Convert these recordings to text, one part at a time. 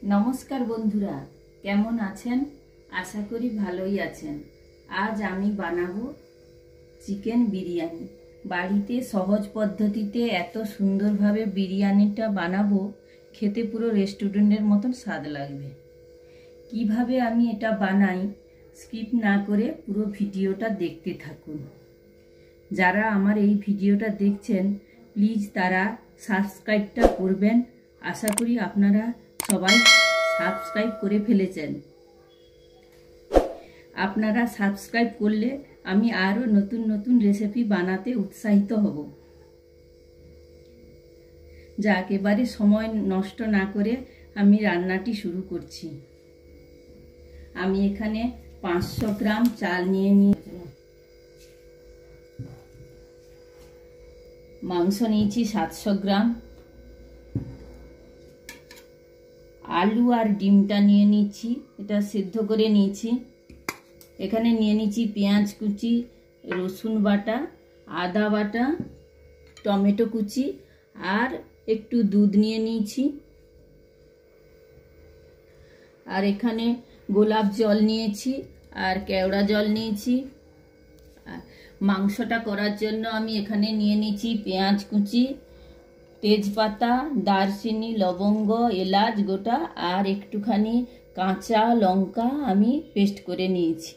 नमस्कार बंधुरा केमन आছেন आशा करी भालोई आছেন। आज आमी बानाबो चिकेन बिरियानी। बाड़ीते सहज पद्धतिते एत सुंदर भावे बिरियानीटा बानाबो खेते पुरो रेस्टुरेंटेर मतन स्वाद लागबे। किभाबे आमी एटा बानाई स्किप ना करे पुरो भिडियोटा देखते थाकुन। जारा आमार एई भिडियोटा देखछेन प्लिज तारा सबस्क्राइबटा करबेन। आशा करी आपनारा सबाई सबस्क्राइब करे फेलेछेन। आपनारा सबस्क्राइब करले आमी आरो नतून नतून रेसिपि बानाते उत्साहित हब। जा एकेबारे समय नष्ट ना करे आमी रान्नाटी शुरू करछि। आमी एखाने 500 ग्राम चाल निये निয়েছি, मांस निয়েছি 700 ग्राम, आलू और डिमटा निये निয়েছি, এটা সিদ্ধ করে নিয়েছি। এখানে নিয়ে নিয়েছি পেঁয়াজ কুচি, রসুন বাটা, আদা বাটা, টমেটো কুচি আর একটু দুধ নিয়ে নিয়েছি। আর এখানে গোলাপ জল নিয়েছি আর কেওড়া জল নিয়েছি। মাংসটা করার জন্য আমি এখানে নিয়ে নিয়েছি পেঁয়াজ কুচি, তেজপাতা, দারচিনি, লবঙ্গ, এলাচ গোটা আর একটুখানি কাঁচা লঙ্কা আমি পেস্ট করে নিয়েছি।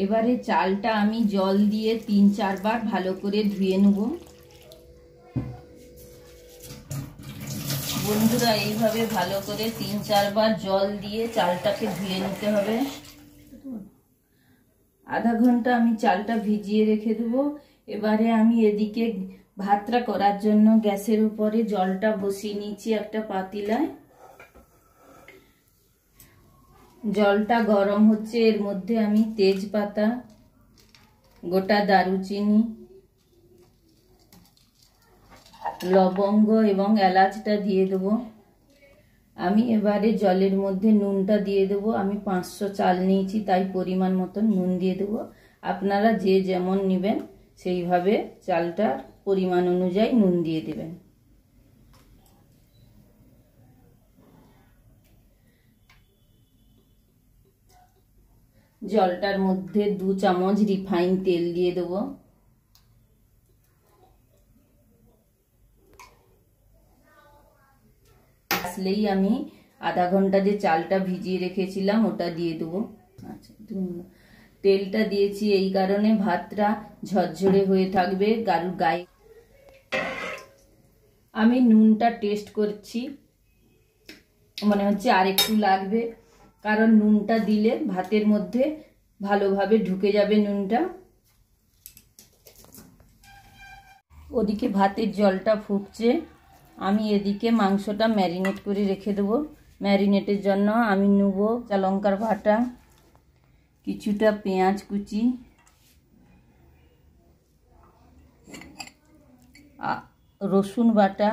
এবারে চালটা আমি জল দিয়ে 3-4 বার ভালো করে ধুয়ে নেব। বন্ধুরা এইভাবে ভালো করে 3-4 বার জল দিয়ে চালটাকে ধুয়ে নিতে হবে। আধা ঘন্টা আমি চালটা ভিজিয়ে রেখে দেবো। এবারে আমি এদিকে ভাতটা করার জন্য গ্যাসের উপরে জলটা বসিয়ে নিয়েছি একটা পাতিলায়। জলটা গরম হচ্ছে, এর মধ্যে আমি তেজপাতা, গোটা দারুচিনি, লবঙ্গ এবং এলাচটা দিয়ে দেবো। আমি এবারে জলের মধ্যে নুনটা দিয়ে দেবো। আমি 500 চাল নিয়েছি তাই পরিমাণ মতন নুন দিয়ে দেবো। আপনারা যে যেমন নেবেন সেইভাবে চালটার পরিমাণ অনুযায়ী নুন দিয়ে দেবেন। জলটার মধ্যে 2 চামচ রিফাইন তেল দিয়ে দেবো। আসলেই আমি আধা ঘন্টা যে চালটা ভিজিয়ে রেখেছিলাম ওটা দিয়ে দেবো। আচ্ছা, তেলটা দিয়েছি এই কারণে ভাতটা ঝরঝরে হয়ে থাকবে গাড়ুর গায়ে। আমি নুনটা টেস্ট করছি, মনে হচ্ছে আর একটু লাগবে, কারণ নুনটা দিলে ভাতের মধ্যে ভালোভাবে ঢুকে যাবে নুনটা। ওদিকে ভাতের জলটা ফুটছে, আমি এদিকে মাংসটা ম্যারিনেট করে রেখে দেবো। ম্যারিনেটের জন্য আমি নেব কাঁচা লঙ্কার বাটা, কিছুটা পেঁয়াজ কুচি, রসুন বাটা,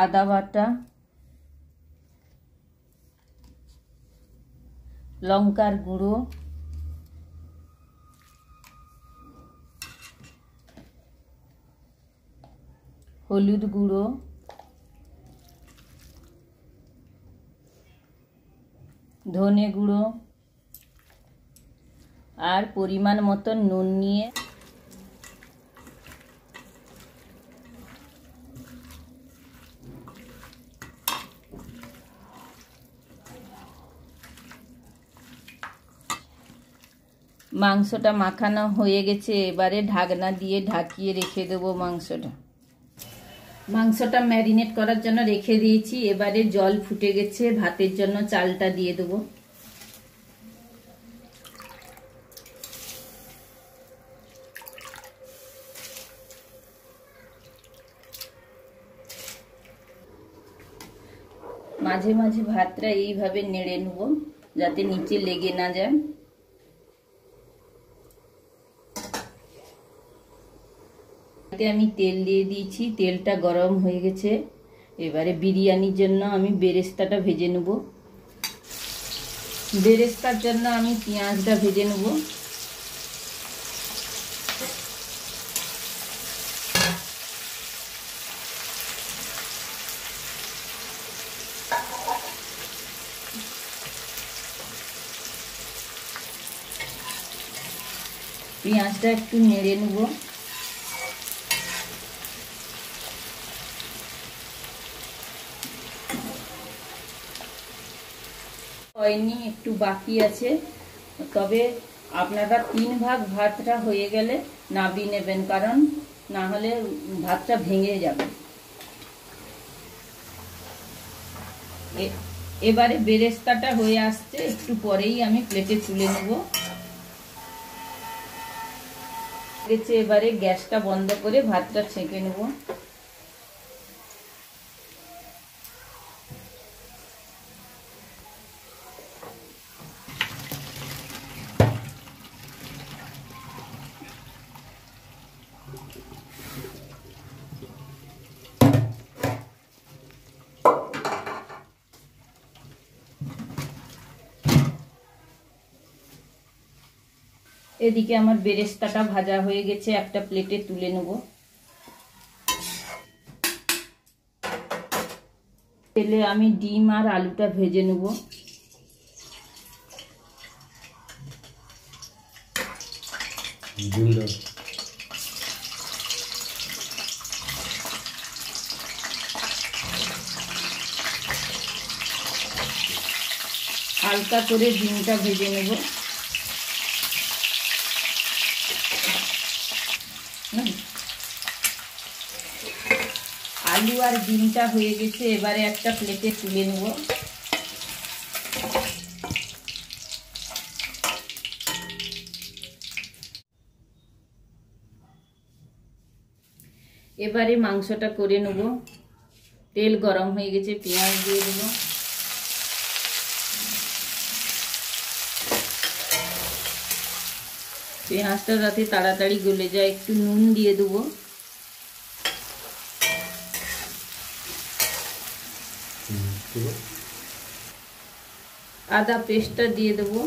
আদা বাটা, লঙ্কার গুঁড়ো, হলুদ গুঁড়ো, ধনে গুঁড়ো আর পরিমাণ মতো নুন নিয়ে মাংসটা মাখানো হয়ে গেছে। এবারে ঢাকনা দিয়ে ঢাকিয়ে রেখে দেবো মাংসটা ম্যারিনেট করার জন্য রেখে দিয়েছি। এবারে জল ফুটে গেছে, ভাতের জন্য চালটা দিয়ে দেবো। মাঝে মাঝে ভাতটা এইভাবে নেড়ে নেব যাতে নিচে লেগে না যায়। আমি তেল দিয়ে দিয়েছি, তেলটা গরম হয়ে গেছে। এবারে বিরিয়ানির জন্য আমি বেরেস্তাটা ভেজে নেব। বেরেস্তার জন্য আমি পেঁয়াজটা ভেজে নেব। পেঁয়াজটা একটু নেড়ে নেব। হয়নি, একটু বাকি আছে, তবে আপনারা 3 ভাগ ভাতটা হয়ে গেলে নামিয়ে নেবেন, কারণ না হলে ভাতটা ভেঙে যাবে। এবারে বেরেস্তাটা হয়ে আসছে, একটু পরেই আমি প্লেটে তুলে নেব। এবারে গ্যাসটা বন্ধ করে ভাতটা ছেঁকে নেব। এদিকে আমার বেরেস্তাটা ভাজা হয়ে গেছে, একটা প্লেটে তুলে নেব। তেলে আমি ডিম আর আলুটা ভেজে নেব। হালকা করে ডিমটা ভেজে নেব। আলু আর ডিমটা হয়ে গেছে, এবারে একটা প্লেটে তুলে নেব। এবারে মাংসটা করে নেব। তেল গরম হয়ে গেছে, পেঁয়াজ দিয়ে দেব। পেঁয়াজটা যাতে তাড়াতাড়ি গলে যায়, একটু নুন দিয়ে দেবো। আদা পেস্টটা দিয়ে দেবো।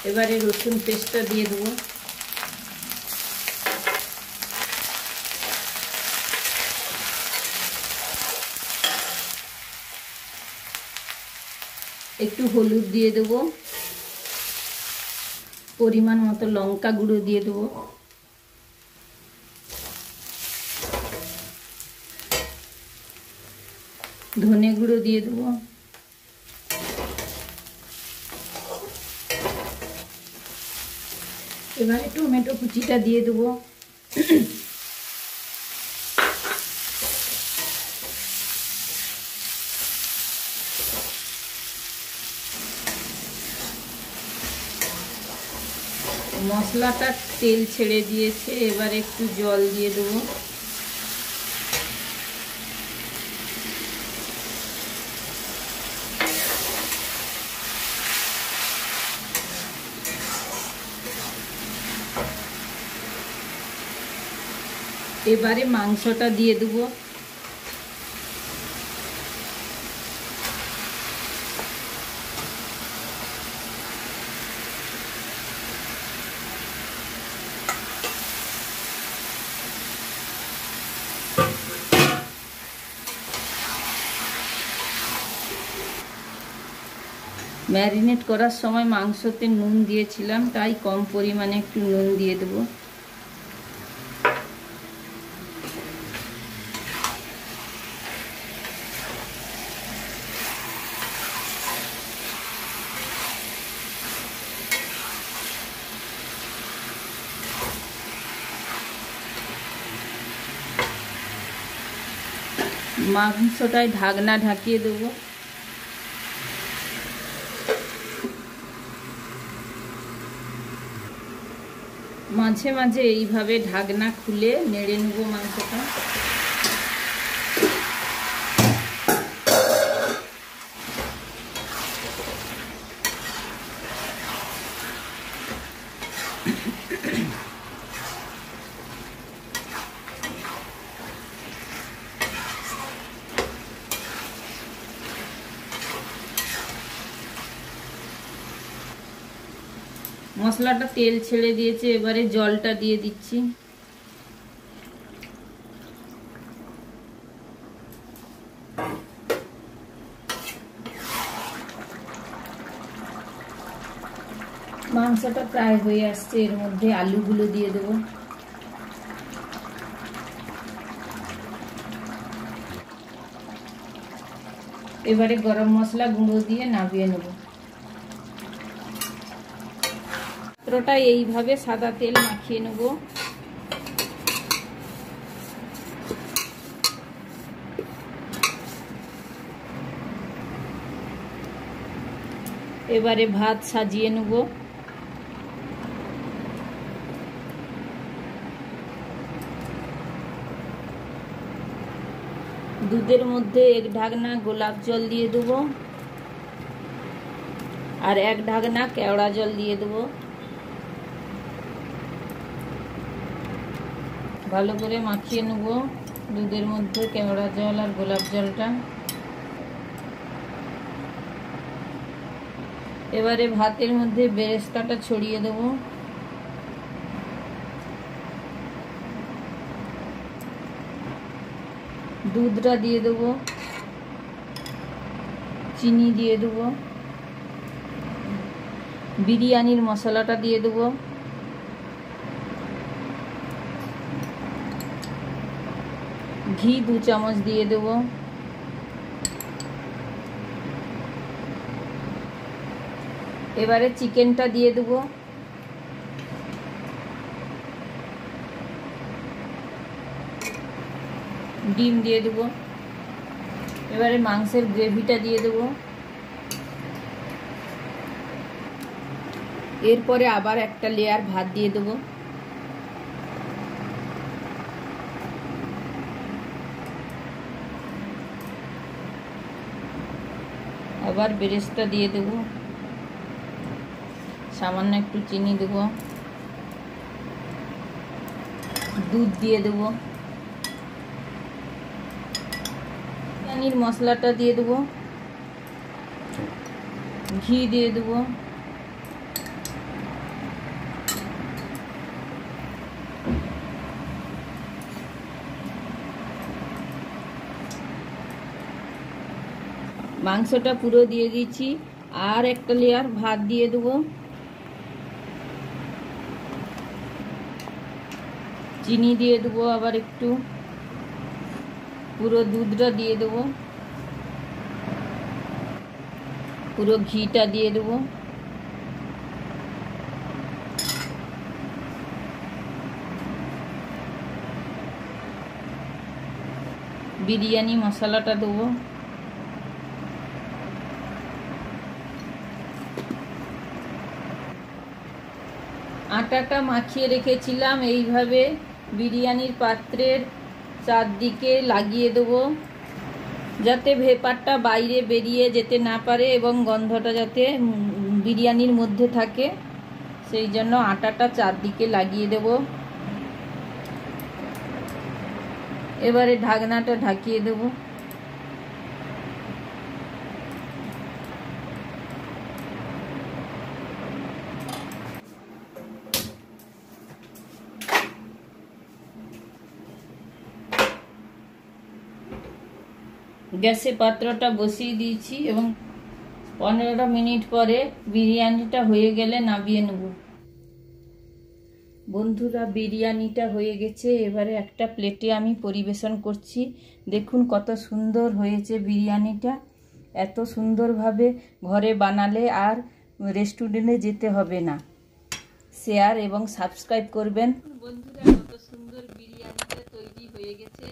এবারে রসুন পেস্টটা দিয়ে দেবো। একটু হলুদ দিয়ে দেবো, পরিমাণ মতো লঙ্কা গুঁড়ো দিয়ে দেবো, ধনে গুঁড়ো দিয়ে দেবো, এবারে টমেটো কুচিটা দিয়ে দেবো। মশলাটা তেল ছেড়ে দিয়েছে, এবার একটু জল দিয়ে দেবো। এবারে মাংসটা দিয়ে দেবো। ম্যারিনেট করার সময় মাংসতে নুন দিয়েছিলাম, তাই কম পরিমাণে একটু নুন দিয়ে দেবো। মাংসটায় ঢাকনা ঢাকিয়ে দেবো। মাঝে মাঝে এইভাবে ঢাকনা খুলে নেড়ে নেব মাংসটা। মশলাটা তেল ছেড়ে দিয়েছে, এবারে জলটা দিয়ে দিচ্ছি। মাংসটা প্রায় হয়ে আসছে, এর মধ্যে আলুগুলো দিয়ে দেবো। এবারে গরম মশলা গুঁড়ো দিয়ে নামিয়ে নেব। পাত্রটা এইভাবে সাদা তেল মাখিয়ে নেব। এবারে ভাত সাজিয়ে নেব। দুধের মধ্যে 1 ঢাকনা গোলাপ জল দিয়ে দেব আর 1 ঢাকনা কেওড়া জল দিয়ে দেব। ভালো করে মাখিয়ে নেব দুধের মধ্যে কেওড়া জল আর গোলাপ জলটা। এবারে ভাতের মধ্যে বেরেস্তাটা ছড়িয়ে দেব। দুধটা দিয়ে দেব, চিনি দিয়ে দেব, বিরিয়ানির মশলাটা দিয়ে দেব, ঘি 2 চামচ দিয়ে দেব। এবারে চিকেনটা দিয়ে দেব। ডিম দিয়ে দেব। এবারে মাংসের গ্রেভিটা দিয়ে দেব। এরপরে আবার একটা লেয়ার ভাত দিয়ে দেব। আবার বেরেস্তা দিয়ে দেব, সামান্য একটু চিনি দেব, দুধ দিয়ে দেব, বিরিয়ানির মশলাটা দিয়ে দেব, ঘি দিয়ে দেব, মাংসটা পুরো দিয়ে দিচ্ছি। আর একটা লেয়ার ভাত দিয়ে দেবো, চিনি দিয়ে দেবো, আবার একটু পুরো দুধটা দিয়ে দেবো, পুরো ঘিটা দিয়ে দেবো। বিরিয়ানি মশলাটা দেবো। আটাটা মাখিয়ে রেখেছিলাম, এইভাবে বিরিয়ানির পাত্রের চারদিকে লাগিয়ে দেবো, যাতে ভেপারটা বাইরে বেরিয়ে যেতে না পারে এবং গন্ধটা যাতে বিরিয়ানির মধ্যে থাকে, সেই জন্য আটাটা চারদিকে লাগিয়ে দেব। এবারে ঢাকনাটা ঢাকিয়ে দেব। গ্যাসে পাত্রটা বসিয়ে দিয়েছি এবং 15টা মিনিট পরে বিরিয়ানিটা হয়ে গেলে নামিয়ে নেব। বন্ধুরা, বিরিয়ানিটা হয়ে গেছে। এবারে একটা প্লেটে আমি পরিবেশন করছি। দেখুন কত সুন্দর হয়েছে বিরিয়ানিটা। এত সুন্দরভাবে ঘরে বানালে আর রেস্টুরেন্টে যেতে হবে না। শেয়ার এবং সাবস্ক্রাইব করবেন। বন্ধুরা, কত সুন্দর বিরিয়ানিটা তৈরি হয়ে গেছে।